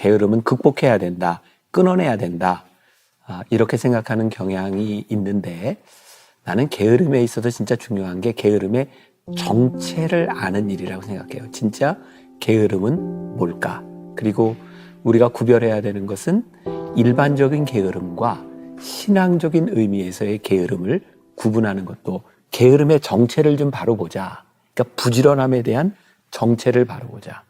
게으름은 극복해야 된다, 끊어내야 된다, 이렇게 생각하는 경향이 있는데, 나는 게으름에 있어서 진짜 중요한 게 게으름의 정체를 아는 일이라고 생각해요. 진짜 게으름은 뭘까? 그리고 우리가 구별해야 되는 것은 일반적인 게으름과 신앙적인 의미에서의 게으름을 구분하는 것도, 게으름의 정체를 좀 바로 보자. 그러니까 부지런함에 대한 정체를 바로 보자.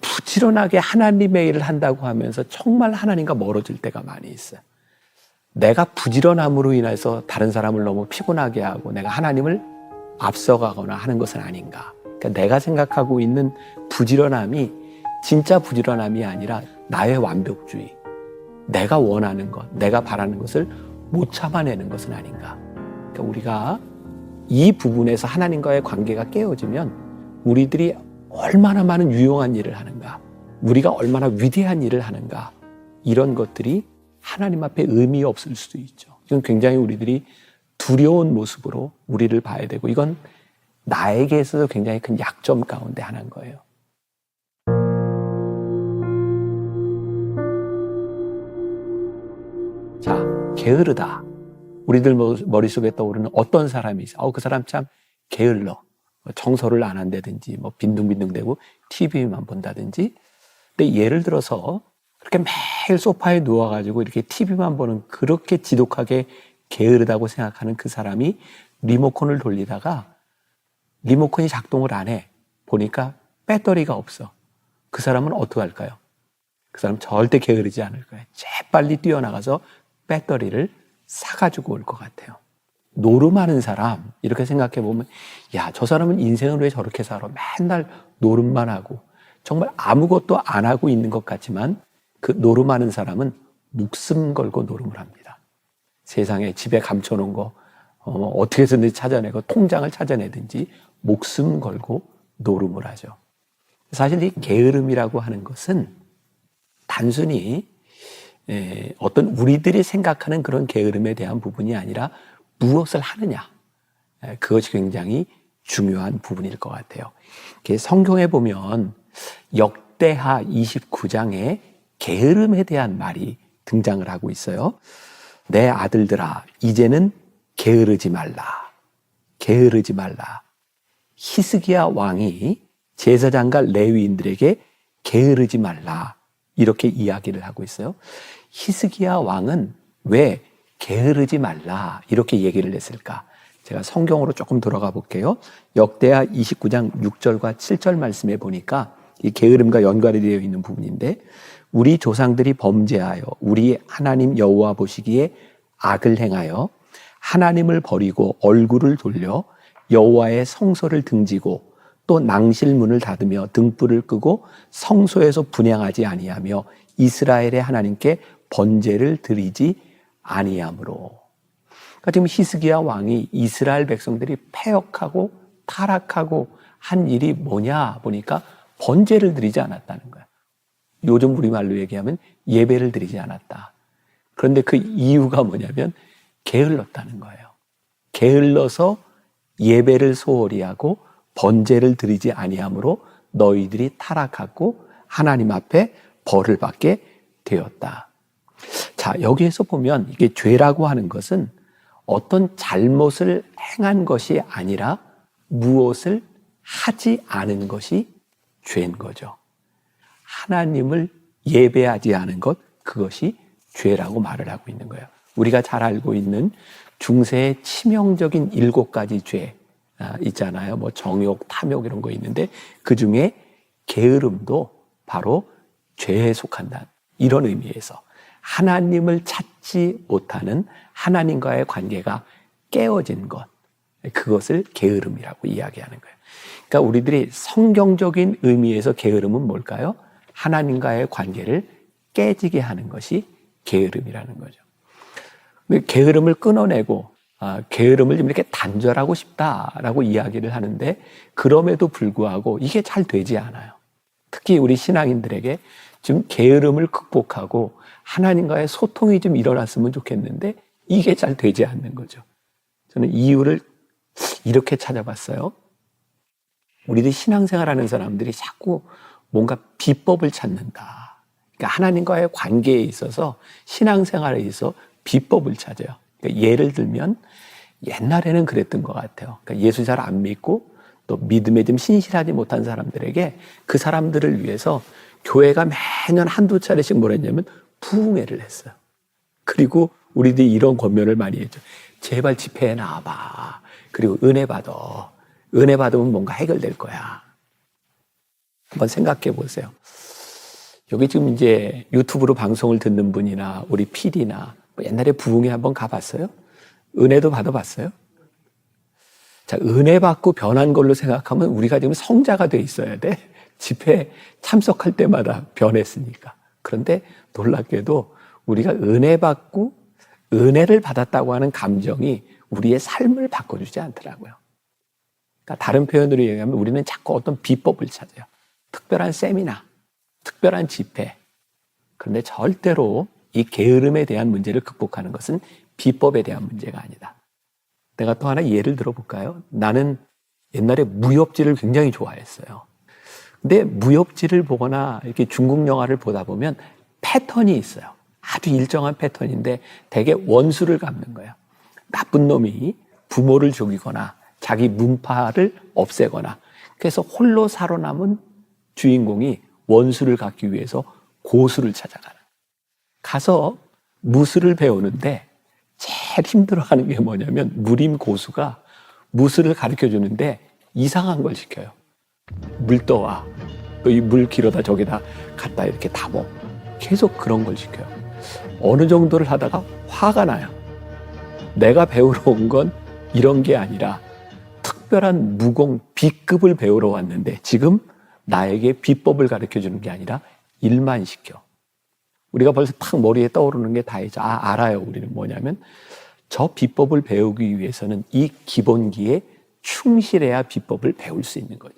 부지런하게 하나님의 일을 한다고 하면서 정말 하나님과 멀어질 때가 많이 있어요. 내가 부지런함으로 인해서 다른 사람을 너무 피곤하게 하고 내가 하나님을 앞서가거나 하는 것은 아닌가. 그러니까 내가 생각하고 있는 부지런함이 진짜 부지런함이 아니라 나의 완벽주의, 내가 원하는 것, 내가 바라는 것을 못 참아내는 것은 아닌가. 그러니까 우리가 이 부분에서 하나님과의 관계가 깨어지면 우리들이 얼마나 많은 유용한 일을 하는가, 우리가 얼마나 위대한 일을 하는가, 이런 것들이 하나님 앞에 의미 없을 수도 있죠. 이건 굉장히 우리들이 두려운 모습으로 우리를 봐야 되고, 이건 나에게 있어서 굉장히 큰 약점 가운데 하나인 거예요. 자, 게으르다. 우리들 머릿속에 떠오르는 어떤 사람이 있어. 그 사람 참 게을러. 청소를 안 한다든지, 빈둥빈둥대고 TV만 본다든지. 근데 예를 들어서 그렇게 매일 소파에 누워가지고 이렇게 TV만 보는, 그렇게 지독하게 게으르다고 생각하는 그 사람이 리모컨을 돌리다가 리모컨이 작동을 안 해. 보니까 배터리가 없어. 그 사람은 어떻게 할까요? 그 사람 절대 게으르지 않을 거예요. 재빨리 뛰어나가서 배터리를 사가지고 올 것 같아요. 노름하는 사람, 이렇게 생각해 보면, 야, 저 사람은 인생을 왜 저렇게 살아? 맨날 노름만 하고 정말 아무것도 안 하고 있는 것 같지만, 그 노름하는 사람은 목숨 걸고 노름을 합니다. 세상에 집에 감춰놓은 거 어떻게 해서든지 찾아내고 통장을 찾아내든지 목숨 걸고 노름을 하죠. 사실 이 게으름이라고 하는 것은 단순히 어떤 우리들이 생각하는 그런 게으름에 대한 부분이 아니라 무엇을 하느냐, 그것이 굉장히 중요한 부분일 것 같아요. 성경에 보면 역대하 29장에 게으름에 대한 말이 등장을 하고 있어요. 내 아들들아, 이제는 게으르지 말라. 게으르지 말라. 히스기야 왕이 제사장과 레위인들에게 게으르지 말라, 이렇게 이야기를 하고 있어요. 히스기야 왕은 왜 게으르지 말라 이렇게 얘기를 했을까? 제가 성경으로 조금 돌아가 볼게요. 역대하 29장 6절과 7절 말씀에 보니까 이 게으름과 연관이 되어 있는 부분인데, 우리 조상들이 범죄하여 우리 하나님 여호와 보시기에 악을 행하여 하나님을 버리고 얼굴을 돌려 여호와의 성소를 등지고 또 낭실문을 닫으며 등불을 끄고 성소에서 분향하지 아니하며 이스라엘의 하나님께 번제를 드리지 아니하므로. 그러니까 지금 히스기야 왕이 이스라엘 백성들이 패역하고 타락하고 한 일이 뭐냐 보니까 번제를 드리지 않았다는 거야. 요즘 우리말로 얘기하면 예배를 드리지 않았다. 그런데 그 이유가 뭐냐면 게을렀다는 거예요. 게을러서 예배를 소홀히 하고 번제를 드리지 아니하므로 너희들이 타락하고 하나님 앞에 벌을 받게 되었다. 자, 여기에서 보면 이게 죄라고 하는 것은 어떤 잘못을 행한 것이 아니라 무엇을 하지 않은 것이 죄인 거죠. 하나님을 예배하지 않은 것, 그것이 죄라고 말을 하고 있는 거예요. 우리가 잘 알고 있는 중세의 치명적인 7가지 죄 있잖아요. 정욕, 탐욕 이런 거 있는데 그 중에 게으름도 바로 죄에 속한다, 이런 의미에서 하나님을 찾지 못하는, 하나님과의 관계가 깨어진 것, 그것을 게으름이라고 이야기하는 거예요. 그러니까 우리들이 성경적인 의미에서 게으름은 뭘까요? 하나님과의 관계를 깨지게 하는 것이 게으름이라는 거죠. 게으름을 끊어내고 게으름을 좀 이렇게 단절하고 싶다라고 이야기를 하는데, 그럼에도 불구하고 이게 잘 되지 않아요. 특히 우리 신앙인들에게 좀 게으름을 극복하고 하나님과의 소통이 좀 일어났으면 좋겠는데 이게 잘 되지 않는 거죠. 저는 이유를 이렇게 찾아봤어요. 우리들 신앙생활하는 사람들이 자꾸 뭔가 비법을 찾는다. 그러니까 하나님과의 관계에 있어서 신앙생활에 있어서 비법을 찾아요. 그러니까 예를 들면 옛날에는 그랬던 것 같아요. 그러니까 예수 잘 안 믿고 또 믿음에 좀 신실하지 못한 사람들에게 그 사람들을 위해서 교회가 매년 한두 차례씩 뭘 했냐면 부흥회를 했어요. 그리고 우리들이 이런 권면을 많이 했죠. 제발 집회에 나와봐. 그리고 은혜 받아. 은혜 받으면 뭔가 해결될 거야. 한번 생각해 보세요. 여기 지금 이제 유튜브로 방송을 듣는 분이나 우리 PD나 뭐 옛날에 부흥회 한번 가봤어요? 은혜도 받아봤어요? 자, 은혜 받고 변한 걸로 생각하면 우리가 지금 성자가 돼 있어야 돼. 집회에 참석할 때마다 변했으니까. 그런데 놀랍게도 우리가 은혜 받고 은혜를 받았다고 하는 감정이 우리의 삶을 바꿔주지 않더라고요. 그러니까 다른 표현으로 얘기하면 우리는 자꾸 어떤 비법을 찾아요. 특별한 세미나, 특별한 집회. 그런데 절대로 이 게으름에 대한 문제를 극복하는 것은 비법에 대한 문제가 아니다. 내가 또 하나 예를 들어볼까요? 나는 옛날에 무협지를 굉장히 좋아했어요. 근데 무협지를 보거나 이렇게 중국 영화를 보다 보면 패턴이 있어요. 아주 일정한 패턴인데 대개 원수를 갚는 거예요. 나쁜 놈이 부모를 죽이거나 자기 문파를 없애거나 그래서 홀로 살아남은 주인공이 원수를 갚기 위해서 고수를 찾아가는. 가서 무술을 배우는데 제일 힘들어하는 게 뭐냐면 무림 고수가 무술을 가르쳐 주는데 이상한 걸 시켜요. 물 떠와. 이 물 길어다 저기다 갖다 이렇게 담어. 계속 그런 걸 시켜요. 어느 정도를 하다가 화가 나요. 내가 배우러 온 건 이런 게 아니라 특별한 무공 B급을 배우러 왔는데 지금 나에게 비법을 가르쳐 주는 게 아니라 일만 시켜. 우리가 벌써 탁 머리에 떠오르는 게 다 있죠. 알아요. 우리는 뭐냐면 저 비법을 배우기 위해서는 이 기본기에 충실해야 비법을 배울 수 있는 거죠.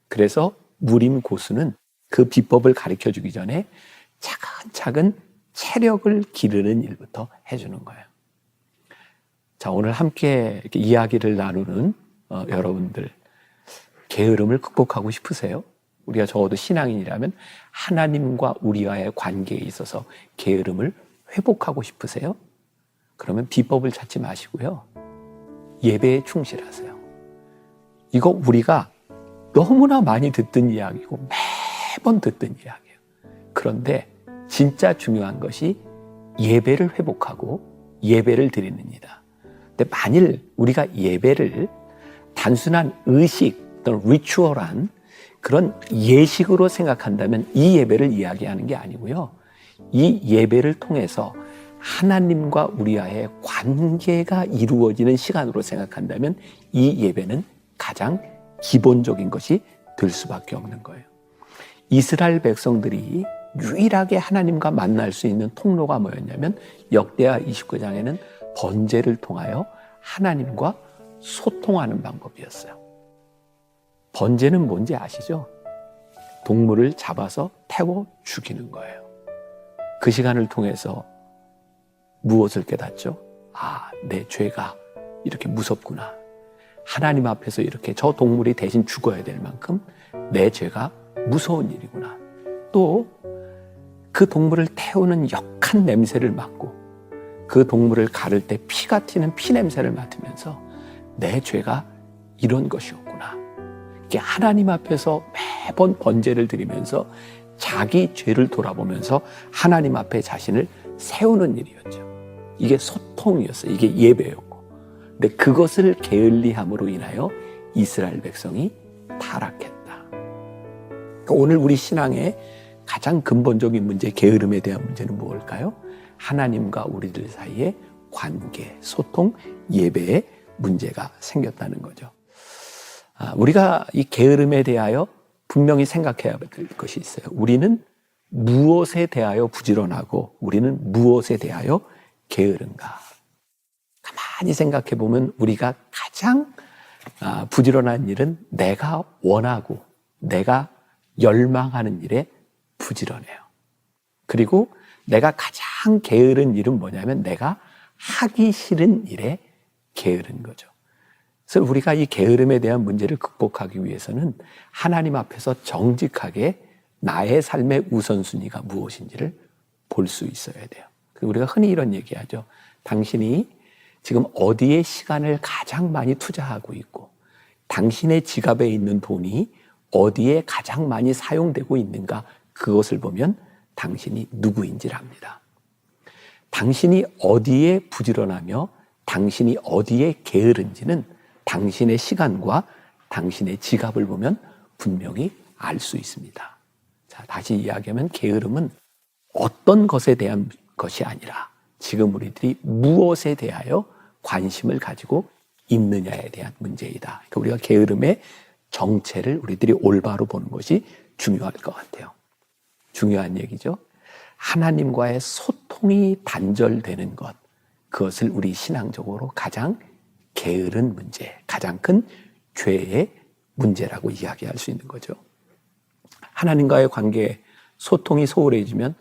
그래서 무림 고수는 그 비법을 가르쳐 주기 전에 차근차근 체력을 기르는 일부터 해주는 거예요. 자, 오늘 함께 이렇게 이야기를 나누는 여러분들, 게으름을 극복하고 싶으세요? 우리가 적어도 신앙인이라면 하나님과 우리와의 관계에 있어서 게으름을 회복하고 싶으세요? 그러면 비법을 찾지 마시고요. 예배에 충실하세요. 이거 우리가 너무나 많이 듣던 이야기고 매번 듣던 이야기예요. 그런데 진짜 중요한 것이 예배를 회복하고 예배를 드리는 일이다. 근데 만일 우리가 예배를 단순한 의식 또는 리추얼한 그런 예식으로 생각한다면 이 예배를 이야기하는 게 아니고요. 이 예배를 통해서 하나님과 우리와의 관계가 이루어지는 시간으로 생각한다면 이 예배는 가장 기본적인 것이 될 수밖에 없는 거예요. 이스라엘 백성들이 유일하게 하나님과 만날 수 있는 통로가 뭐였냐면 역대하 29장에는 번제를 통하여 하나님과 소통하는 방법이었어요. 번제는 뭔지 아시죠? 동물을 잡아서 태워 죽이는 거예요. 그 시간을 통해서 무엇을 깨닫죠? 내 죄가 이렇게 무섭구나. 하나님 앞에서 이렇게 저 동물이 대신 죽어야 될 만큼 내 죄가 무서운 일이구나. 또 그 동물을 태우는 역한 냄새를 맡고 그 동물을 가를 때 피가 튀는 피 냄새를 맡으면서 내 죄가 이런 것이었구나. 이게 하나님 앞에서 매번 번제를 드리면서 자기 죄를 돌아보면서 하나님 앞에 자신을 세우는 일이었죠. 이게 소통이었어요. 이게 예배였고. 근데 그것을 게을리함으로 인하여 이스라엘 백성이 타락했다. 그러니까 오늘 우리 신앙의 가장 근본적인 문제, 게으름에 대한 문제는 무엇일까요? 하나님과 우리들 사이의 관계, 소통, 예배에 문제가 생겼다는 거죠. 우리가 이 게으름에 대하여 분명히 생각해야 될 것이 있어요. 우리는 무엇에 대하여 부지런하고 우리는 무엇에 대하여 게으른가? 가만히 생각해 보면 우리가 가장 부지런한 일은 내가 원하고 내가 열망하는 일에 부지런해요. 그리고 내가 가장 게으른 일은 뭐냐면 내가 하기 싫은 일에 게으른 거죠. 그래서 우리가 이 게으름에 대한 문제를 극복하기 위해서는 하나님 앞에서 정직하게 나의 삶의 우선순위가 무엇인지를 볼 수 있어야 돼요. 우리가 흔히 이런 얘기하죠. 당신이 지금 어디에 시간을 가장 많이 투자하고 있고 당신의 지갑에 있는 돈이 어디에 가장 많이 사용되고 있는가, 그것을 보면 당신이 누구인지를 압니다. 당신이 어디에 부지런하며 당신이 어디에 게으른지는 당신의 시간과 당신의 지갑을 보면 분명히 알 수 있습니다. 자, 다시 이야기하면 게으름은 어떤 것에 대한 것이 아니라 지금 우리들이 무엇에 대하여 관심을 가지고 있느냐에 대한 문제이다. 그러니까 우리가 게으름의 정체를 우리들이 올바로 보는 것이 중요할 것 같아요. 중요한 얘기죠. 하나님과의 소통이 단절되는 것, 그것을 우리 신앙적으로 가장 게으른 문제, 가장 큰 죄의 문제라고 이야기할 수 있는 거죠. 하나님과의 관계에 소통이 소홀해지면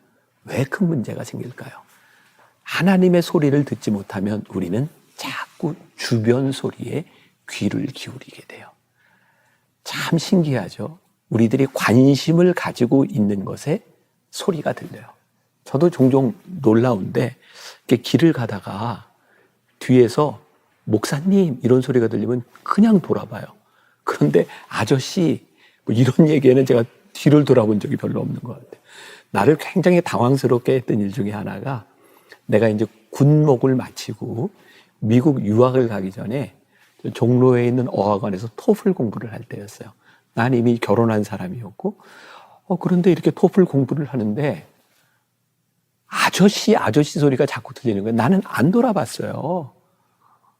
왜 큰 문제가 생길까요? 하나님의 소리를 듣지 못하면 우리는 자꾸 주변 소리에 귀를 기울이게 돼요. 참 신기하죠? 우리들이 관심을 가지고 있는 것에 소리가 들려요. 저도 종종 놀라운데 길을 가다가 뒤에서 목사님 이런 소리가 들리면 그냥 돌아봐요. 그런데 아저씨 뭐 이런 얘기에는 제가 뒤를 돌아본 적이 별로 없는 것 같아요. 나를 굉장히 당황스럽게 했던 일 중에 하나가, 내가 이제 군목을 마치고 미국 유학을 가기 전에 종로에 있는 어학원에서 토플 공부를 할 때였어요. 난 이미 결혼한 사람이었고, 그런데 이렇게 토플 공부를 하는데 아저씨 소리가 자꾸 들리는 거예요. 나는 안 돌아봤어요.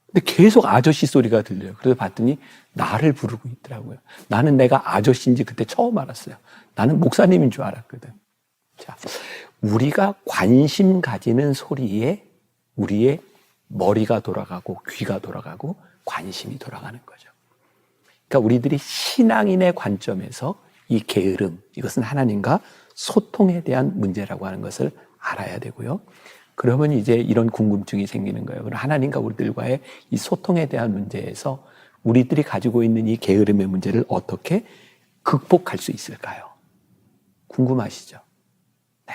근데 계속 아저씨 소리가 들려요. 그래서 봤더니 나를 부르고 있더라고요. 나는 내가 아저씨인지 그때 처음 알았어요. 나는 목사님인 줄 알았거든. 자, 우리가 관심 가지는 소리에 우리의 머리가 돌아가고 귀가 돌아가고 관심이 돌아가는 거죠. 그러니까 우리들이 신앙인의 관점에서 이 게으름, 이것은 하나님과 소통에 대한 문제라고 하는 것을 알아야 되고요. 그러면 이제 이런 궁금증이 생기는 거예요. 그럼 하나님과 우리들과의 이 소통에 대한 문제에서 우리들이 가지고 있는 이 게으름의 문제를 어떻게 극복할 수 있을까요? 궁금하시죠? 네.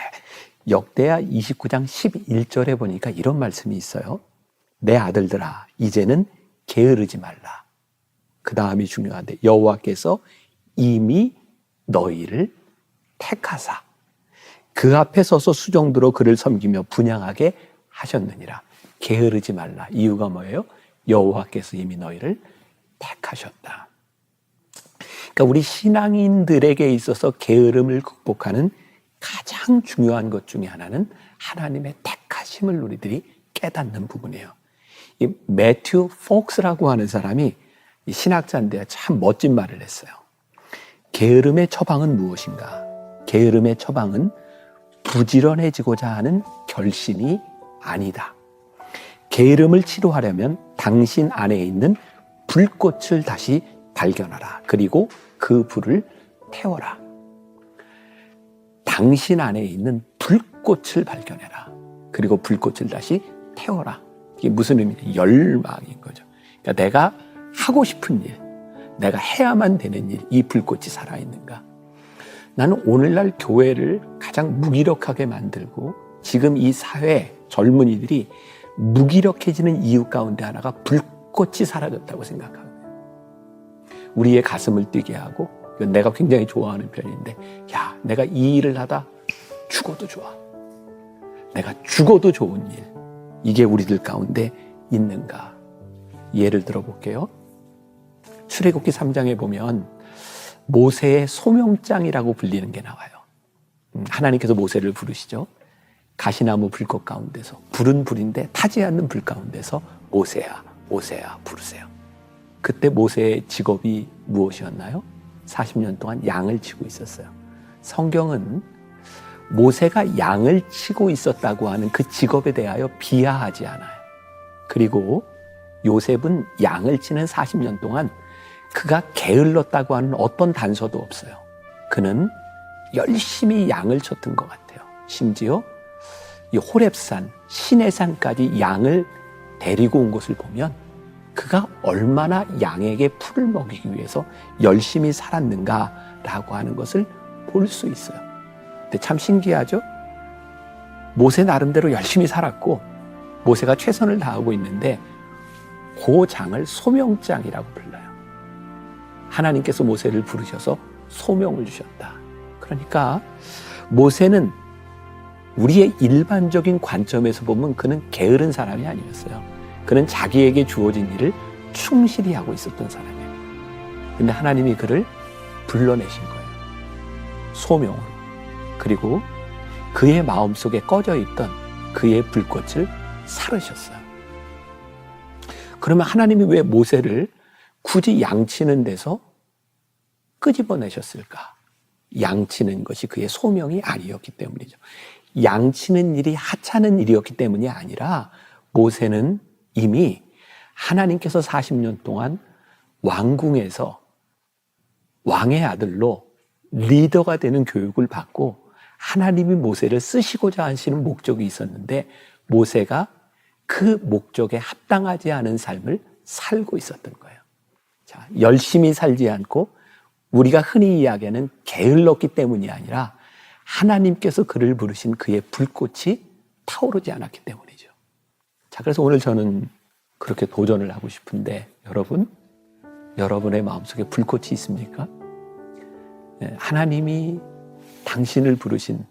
역대하 29장 11절에 보니까 이런 말씀이 있어요. 내 아들들아, 이제는 게으르지 말라. 그 다음이 중요한데, 여호와께서 이미 너희를 택하사 그 앞에 서서 수종들어 그를 섬기며 분향하게 하셨느니라. 게으르지 말라. 이유가 뭐예요? 여호와께서 이미 너희를 택하셨다. 그러니까 우리 신앙인들에게 있어서 게으름을 극복하는 가장 중요한 것 중에 하나는 하나님의 택하심을 우리들이 깨닫는 부분이에요. 이 매튜 폭스라고 하는 사람이 신학자인데 참 멋진 말을 했어요. 게으름의 처방은 무엇인가? 게으름의 처방은 부지런해지고자 하는 결심이 아니다. 게으름을 치료하려면 당신 안에 있는 불꽃을 다시 발견하라. 그리고 그 불을 태워라. 당신 안에 있는 불꽃을 발견해라. 그리고 불꽃을 다시 태워라. 이게 무슨 의미냐? 열망인 거죠. 그러니까 내가 하고 싶은 일, 내가 해야만 되는 일, 이 불꽃이 살아있는가? 나는 오늘날 교회를 가장 무기력하게 만들고 지금 이 사회 젊은이들이 무기력해지는 이유 가운데 하나가 불꽃이 사라졌다고 생각하거든요. 우리의 가슴을 뛰게 하고, 내가 굉장히 좋아하는 편인데, 야, 내가 이 일을 하다 죽어도 좋아. 내가 죽어도 좋은 일. 이게 우리들 가운데 있는가? 예를 들어 볼게요. 출애굽기 3장에 보면 모세의 소명장이라고 불리는 게 나와요. 하나님께서 모세를 부르시죠. 가시나무 불꽃 가운데서, 불은 불인데 타지 않는 불 가운데서 모세야, 모세야 부르세요. 그때 모세의 직업이 무엇이었나요? 40년 동안 양을 치고 있었어요. 성경은 모세가 양을 치고 있었다고 하는 그 직업에 대하여 비하하지 않아요. 그리고 요셉은 양을 치는 40년 동안 그가 게을렀다고 하는 어떤 단서도 없어요. 그는 열심히 양을 쳤던 것 같아요. 심지어 이 호렙산, 시내산까지 양을 데리고 온 것을 보면 그가 얼마나 양에게 풀을 먹이기 위해서 열심히 살았는가라고 하는 것을 볼 수 있어요. 근데 참 신기하죠? 모세 나름대로 열심히 살았고 모세가 최선을 다하고 있는데 그 장을 소명장이라고 불러요. 하나님께서 모세를 부르셔서 소명을 주셨다. 그러니까 모세는 우리의 일반적인 관점에서 보면 그는 게으른 사람이 아니었어요. 그는 자기에게 주어진 일을 충실히 하고 있었던 사람이에요. 근데 하나님이 그를 불러내신 거예요. 소명으로. 그리고 그의 마음속에 꺼져 있던 그의 불꽃을 사르셨어요. 그러면 하나님이 왜 모세를 굳이 양치는 데서 끄집어내셨을까? 양치는 것이 그의 소명이 아니었기 때문이죠. 양치는 일이 하찮은 일이었기 때문이 아니라 모세는 이미 하나님께서 40년 동안 왕궁에서 왕의 아들로 리더가 되는 교육을 받고 하나님이 모세를 쓰시고자 하시는 목적이 있었는데 모세가 그 목적에 합당하지 않은 삶을 살고 있었던 거예요. 자, 열심히 살지 않고 우리가 흔히 이야기하는 게을렀기 때문이 아니라 하나님께서 그를 부르신 그의 불꽃이 타오르지 않았기 때문이죠. 자, 그래서 오늘 저는 그렇게 도전을 하고 싶은데 여러분의 마음속에 불꽃이 있습니까? 하나님이 당신을 부르신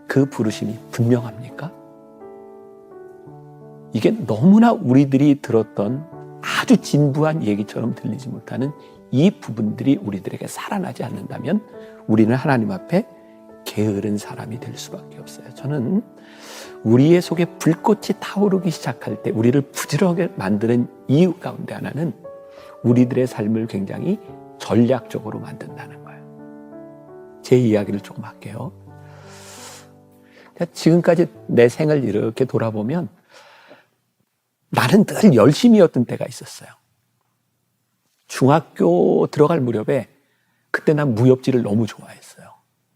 그 부르심이 분명합니까? 이게 너무나 우리들이 들었던 아주 진부한 얘기처럼 들리지 못하는 이 부분들이 우리들에게 살아나지 않는다면 우리는 하나님 앞에 게으른 사람이 될 수밖에 없어요. 저는 우리의 속에 불꽃이 타오르기 시작할 때 우리를 부지런하게 만드는 이유 가운데 하나는 우리들의 삶을 굉장히 전략적으로 만든다는 거예요. 제 이야기를 조금 할게요. 지금까지 내 생을 이렇게 돌아보면 나는 늘 열심히였던 때가 있었어요. 중학교 들어갈 무렵에 그때 난 무협지를 너무 좋아했어요.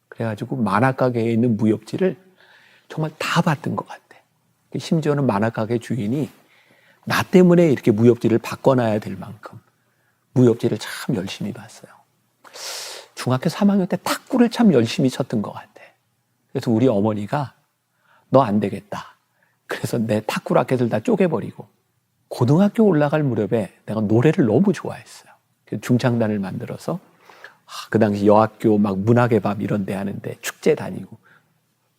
그래가지고 만화가게에 있는 무협지를 정말 다 봤던 것 같아. 심지어는 만화가게 주인이 나 때문에 이렇게 무협지를 바꿔놔야 될 만큼 무협지를 참 열심히 봤어요. 중학교 3학년 때 탁구를 참 열심히 쳤던 것 같아. 그래서 우리 어머니가 너 안 되겠다. 그래서 내 탁구 라켓을 다 쪼개버리고 고등학교 올라갈 무렵에 내가 노래를 너무 좋아했어요. 중창단을 만들어서 그 당시 여학교 막 문학의 밤 이런 데 하는데 축제 다니고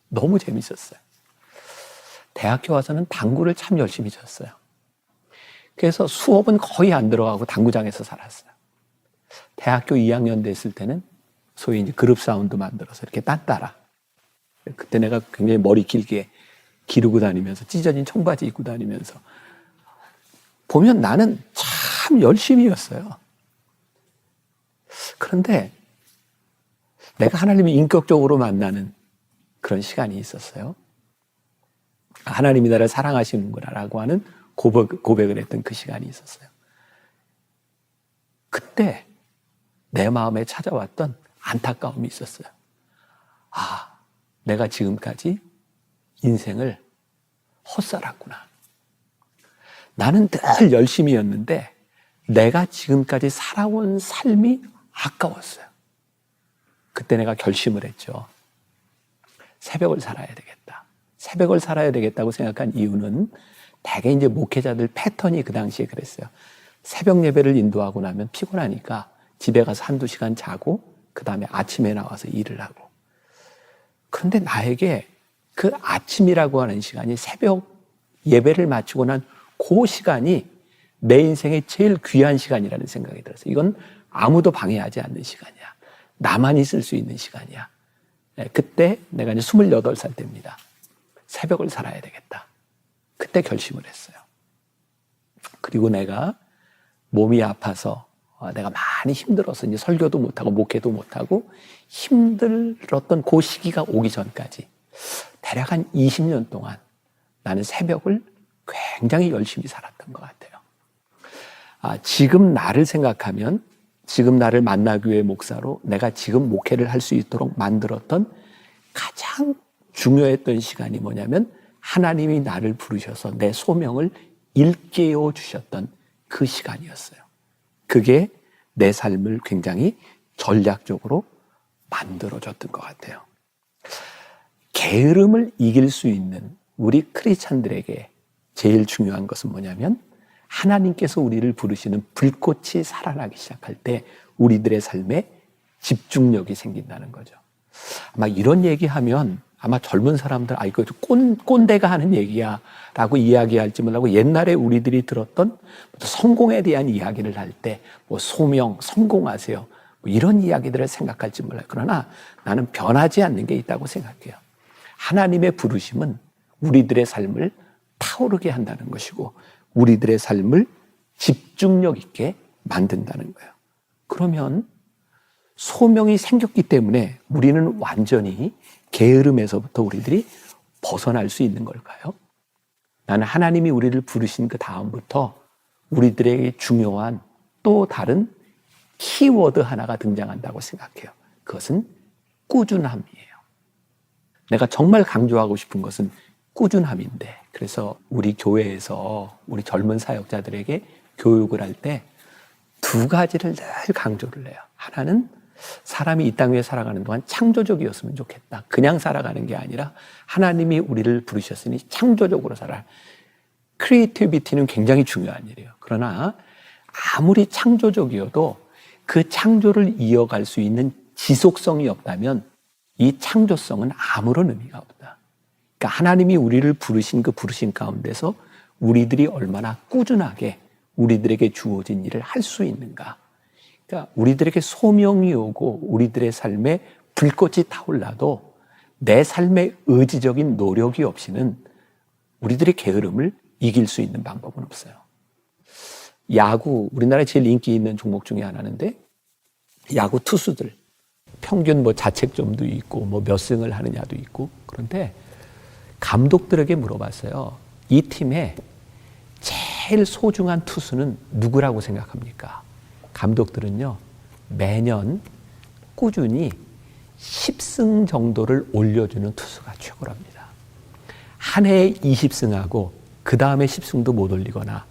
너무 재밌었어요. 대학교 와서는 당구를 참 열심히 쳤어요. 그래서 수업은 거의 안 들어가고 당구장에서 살았어요. 대학교 2학년 됐을 때는 소위 이제 그룹 사운드 만들어서 이렇게 딴따라. 그때 내가 굉장히 머리 길게 기르고 다니면서 찢어진 청바지 입고 다니면서 보면 나는 참 열심히였어요. 그런데 내가 하나님을 인격적으로 만나는 그런 시간이 있었어요. 하나님이 나를 사랑하시는구나라고 하는 고백을 했던 그 시간이 있었어요. 그때 내 마음에 찾아왔던 안타까움이 있었어요. 아, 내가 지금까지 인생을 헛살았구나. 나는 늘 열심히였는데 내가 지금까지 살아온 삶이 아까웠어요. 그때 내가 결심을 했죠. 새벽을 살아야 되겠다. 새벽을 살아야 되겠다고 생각한 이유는 대개 이제 목회자들 패턴이 그 당시에 그랬어요. 새벽 예배를 인도하고 나면 피곤하니까 집에 가서 한두 시간 자고 그 다음에 아침에 나와서 일을 하고. 그런데 나에게 그 아침이라고 하는 시간이 새벽 예배를 마치고 난 그 시간이 내 인생의 제일 귀한 시간이라는 생각이 들었어요. 이건 아무도 방해하지 않는 시간이야. 나만이 쓸 수 있는 시간이야. 그때 내가 이제 28살 때입니다. 새벽을 살아야 되겠다. 그때 결심을 했어요. 그리고 내가 몸이 아파서 내가 많이 힘들어서 이제 설교도 못하고 목회도 못하고 힘들었던 그 시기가 오기 전까지 대략 한 20년 동안 나는 새벽을 굉장히 열심히 살았던 것 같아요. 지금 나를 생각하면 지금 나를 만나교회 목사로 내가 지금 목회를 할 수 있도록 만들었던 가장 중요했던 시간이 뭐냐면 하나님이 나를 부르셔서 내 소명을 일깨워 주셨던 그 시간이었어요. 그게 내 삶을 굉장히 전략적으로 만들어줬던 것 같아요. 게으름을 이길 수 있는 우리 크리스찬들에게 제일 중요한 것은 뭐냐면 하나님께서 우리를 부르시는 불꽃이 살아나기 시작할 때 우리들의 삶에 집중력이 생긴다는 거죠. 아마 이런 얘기하면 아마 젊은 사람들 이거 꼰대가 하는 얘기야 라고 이야기할지 몰라도 옛날에 우리들이 들었던 성공에 대한 이야기를 할 때 소명, 성공하세요 이런 이야기들을 생각할지 몰라요. 그러나 나는 변하지 않는 게 있다고 생각해요. 하나님의 부르심은 우리들의 삶을 타오르게 한다는 것이고 우리들의 삶을 집중력 있게 만든다는 거예요. 그러면 소명이 생겼기 때문에 우리는 완전히 게으름에서부터 우리들이 벗어날 수 있는 걸까요? 나는 하나님이 우리를 부르신 그 다음부터 우리들에게 중요한 또 다른 키워드 하나가 등장한다고 생각해요. 그것은 꾸준함이에요. 내가 정말 강조하고 싶은 것은 꾸준함인데, 그래서 우리 교회에서 우리 젊은 사역자들에게 교육을 할 때 두 가지를 늘 강조를 해요. 하나는 사람이 이 땅 위에 살아가는 동안 창조적이었으면 좋겠다. 그냥 살아가는 게 아니라 하나님이 우리를 부르셨으니 창조적으로 살아라. 크리에이티비티는 굉장히 중요한 일이에요. 그러나 아무리 창조적이어도 그 창조를 이어갈 수 있는 지속성이 없다면 이 창조성은 아무런 의미가 없다. 그러니까 하나님이 우리를 부르신 그 부르신 가운데서 우리들이 얼마나 꾸준하게 우리들에게 주어진 일을 할 수 있는가. 그러니까 우리들에게 소명이 오고 우리들의 삶에 불꽃이 타올라도 내 삶의 의지적인 노력이 없이는 우리들의 게으름을 이길 수 있는 방법은 없어요. 야구, 우리나라에 제일 인기 있는 종목 중에 하나인데 야구 투수들 평균 자책점도 있고 몇 승을 하느냐도 있고, 그런데 감독들에게 물어봤어요. 이 팀의 제일 소중한 투수는 누구라고 생각합니까? 감독들은요, 매년 꾸준히 10승 정도를 올려주는 투수가 최고랍니다. 한 해에 20승하고 그 다음에 10승도 못 올리거나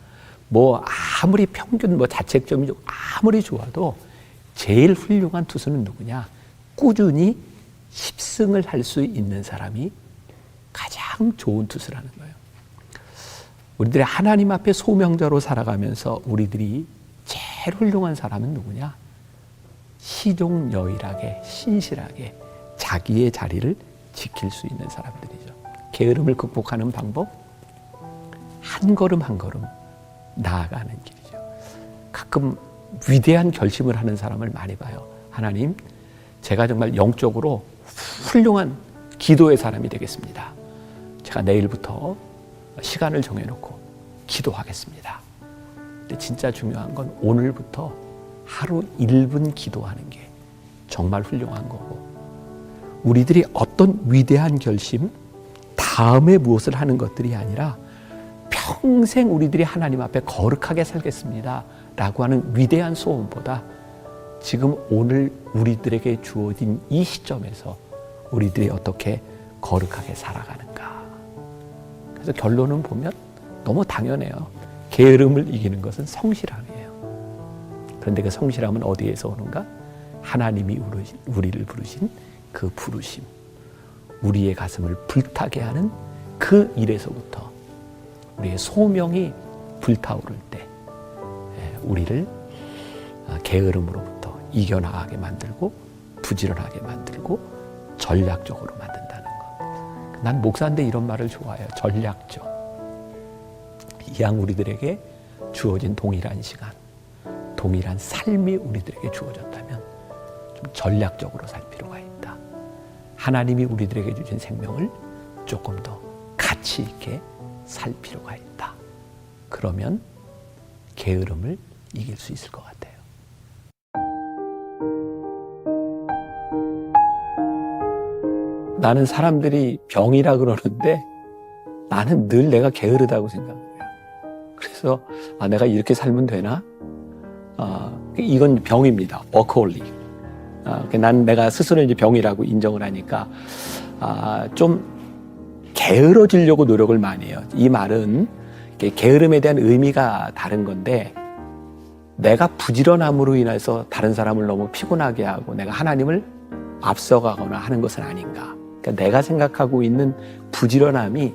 아무리 평균 자책점이 아무리 좋아도 제일 훌륭한 투수는 누구냐? 꾸준히 10승을 할 수 있는 사람이 가장 좋은 투수라는 거예요. 우리들이 하나님 앞에 소명자로 살아가면서 우리들이 제일 훌륭한 사람은 누구냐? 시종여일하게 신실하게 자기의 자리를 지킬 수 있는 사람들이죠. 게으름을 극복하는 방법, 한 걸음 한 걸음 나아가는 길이죠. 가끔 위대한 결심을 하는 사람을 많이 봐요. 하나님, 제가 정말 영적으로 훌륭한 기도의 사람이 되겠습니다. 제가 내일부터 시간을 정해놓고 기도하겠습니다. 근데 진짜 중요한 건 오늘부터 하루 1분 기도하는 게 정말 훌륭한 거고, 우리들이 어떤 위대한 결심, 다음에 무엇을 하는 것들이 아니라 평생 우리들이 하나님 앞에 거룩하게 살겠습니다 라고 하는 위대한 소원보다 지금 오늘 우리들에게 주어진 이 시점에서 우리들이 어떻게 거룩하게 살아가는가. 그래서 결론은 보면 너무 당연해요. 게으름을 이기는 것은 성실함이에요. 그런데 그 성실함은 어디에서 오는가? 하나님이 우리를 부르신 그 부르심, 우리의 가슴을 불타게 하는 그 일에서부터 우리의 소명이 불타오를 때 우리를 게으름으로부터 이겨나가게 만들고 부지런하게 만들고 전략적으로 만든다는 것. 난 목사인데 이런 말을 좋아해요. 전략적. 이왕 우리들에게 주어진 동일한 시간, 동일한 삶이 우리들에게 주어졌다면 좀 전략적으로 살 필요가 있다. 하나님이 우리들에게 주신 생명을 조금 더 가치 있게 살 필요가 있다. 그러면 게으름을 이길 수 있을 것 같아요. 나는 사람들이 병이라 그러는데 나는 늘 내가 게으르다고 생각해요. 그래서 내가 이렇게 살면 되나? 이건 병입니다. 워커홀릭. 난 내가 스스로 이제 병이라고 인정을 하니까 좀 게으러지려고 노력을 많이 해요. 이 말은 게으름에 대한 의미가 다른 건데, 내가 부지런함으로 인해서 다른 사람을 너무 피곤하게 하고 내가 하나님을 앞서가거나 하는 것은 아닌가. 그러니까 내가 생각하고 있는 부지런함이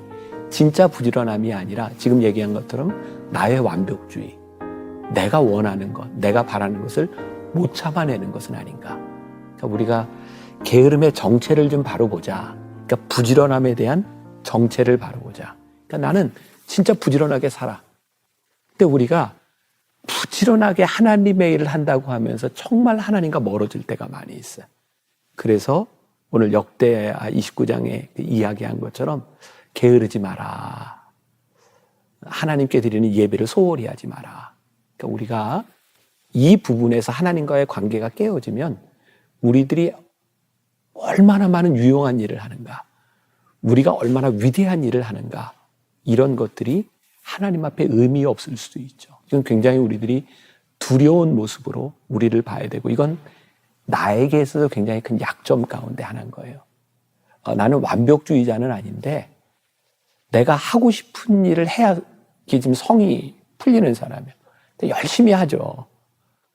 진짜 부지런함이 아니라 지금 얘기한 것처럼 나의 완벽주의, 내가 원하는 것, 내가 바라는 것을 못 참아내는 것은 아닌가. 그러니까 우리가 게으름의 정체를 좀 바로 보자. 그러니까 부지런함에 대한 정체를 바로 보자. 그러니까 나는 진짜 부지런하게 살아. 근데 우리가 부지런하게 하나님의 일을 한다고 하면서 정말 하나님과 멀어질 때가 많이 있어요. 그래서 오늘 역대하 29장에 이야기한 것처럼 게으르지 마라. 하나님께 드리는 예배를 소홀히 하지 마라. 그러니까 우리가 이 부분에서 하나님과의 관계가 깨어지면 우리들이 얼마나 많은 유용한 일을 하는가, 우리가 얼마나 위대한 일을 하는가, 이런 것들이 하나님 앞에 의미 없을 수도 있죠. 이건 굉장히 우리들이 두려운 모습으로 우리를 봐야 되고, 이건 나에게 있어서 굉장히 큰 약점 가운데 하나인 거예요. 나는 완벽주의자는 아닌데 내가 하고 싶은 일을 해야 지금 성이 풀리는 사람이에요. 근데 열심히 하죠.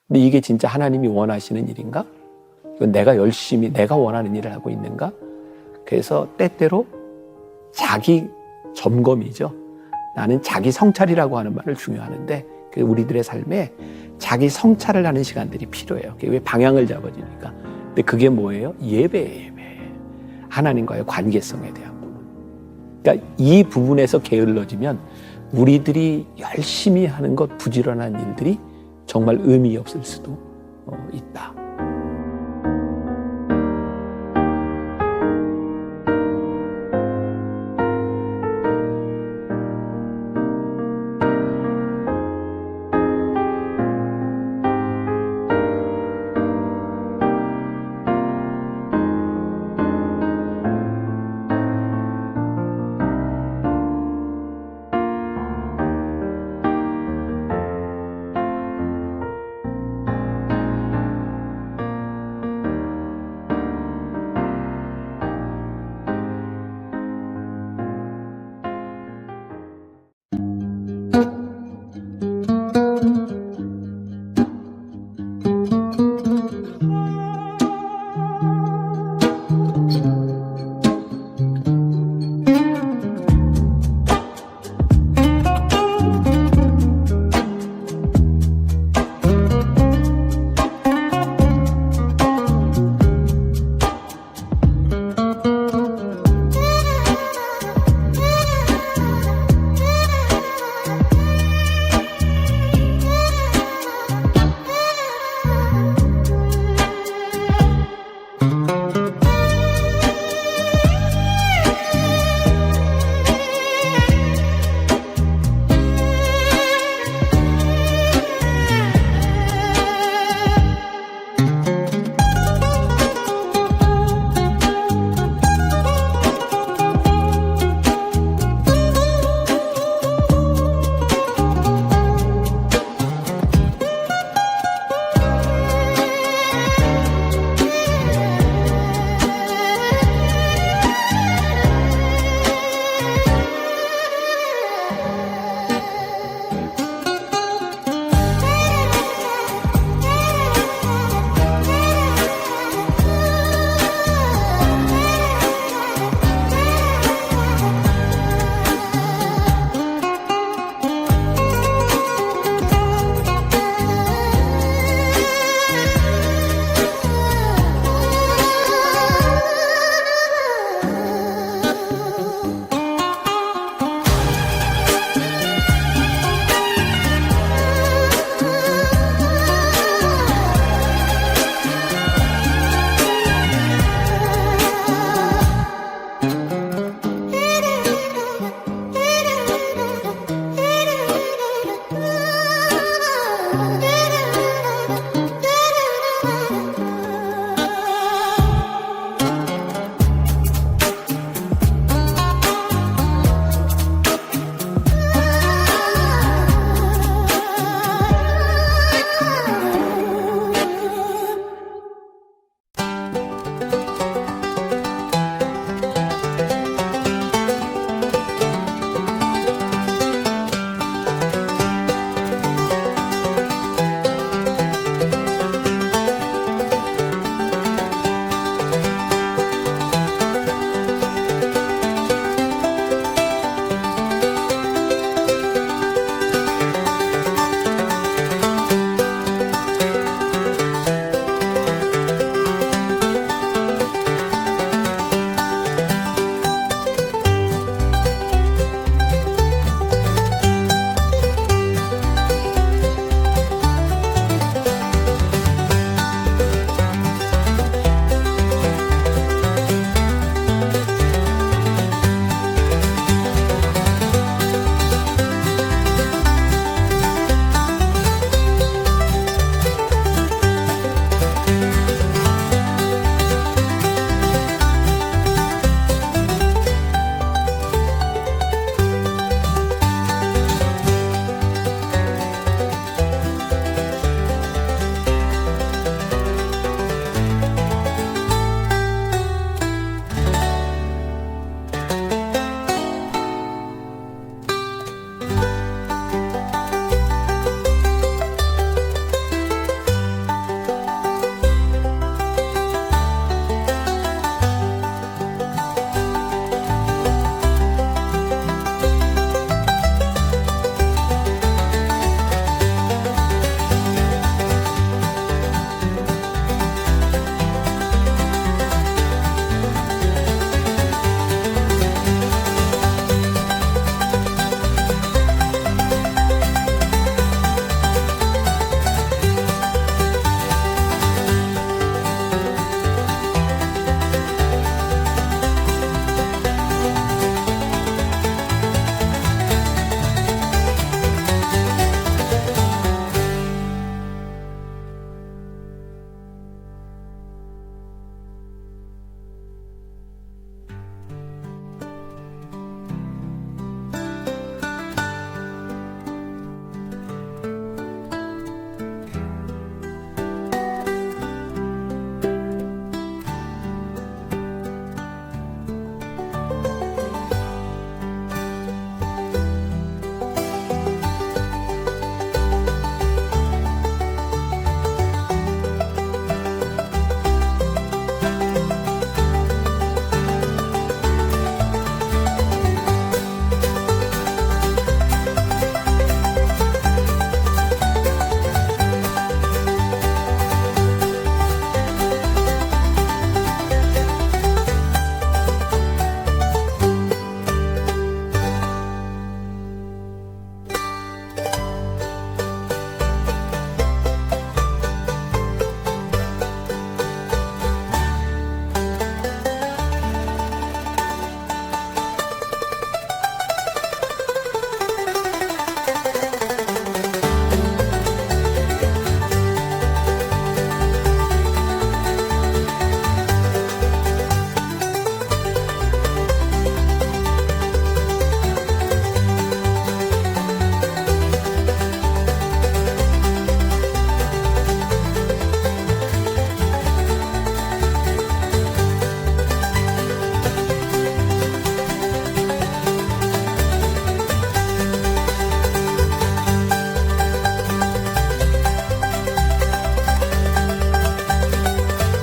근데 이게 진짜 하나님이 원하시는 일인가? 이건 내가 열심히 내가 원하는 일을 하고 있는가? 그래서 때때로 자기 점검이죠. 나는 자기 성찰이라고 하는 말을 중요하는데 우리들의 삶에 자기 성찰을 하는 시간들이 필요해요. 왜 방향을 잡아주니까. 근데 그게 뭐예요? 예배. 하나님과의 관계성에 대한 부분. 그러니까 이 부분에서 게을러지면 우리들이 열심히 하는 것, 부지런한 일들이 정말 의미 없을 수도 있다.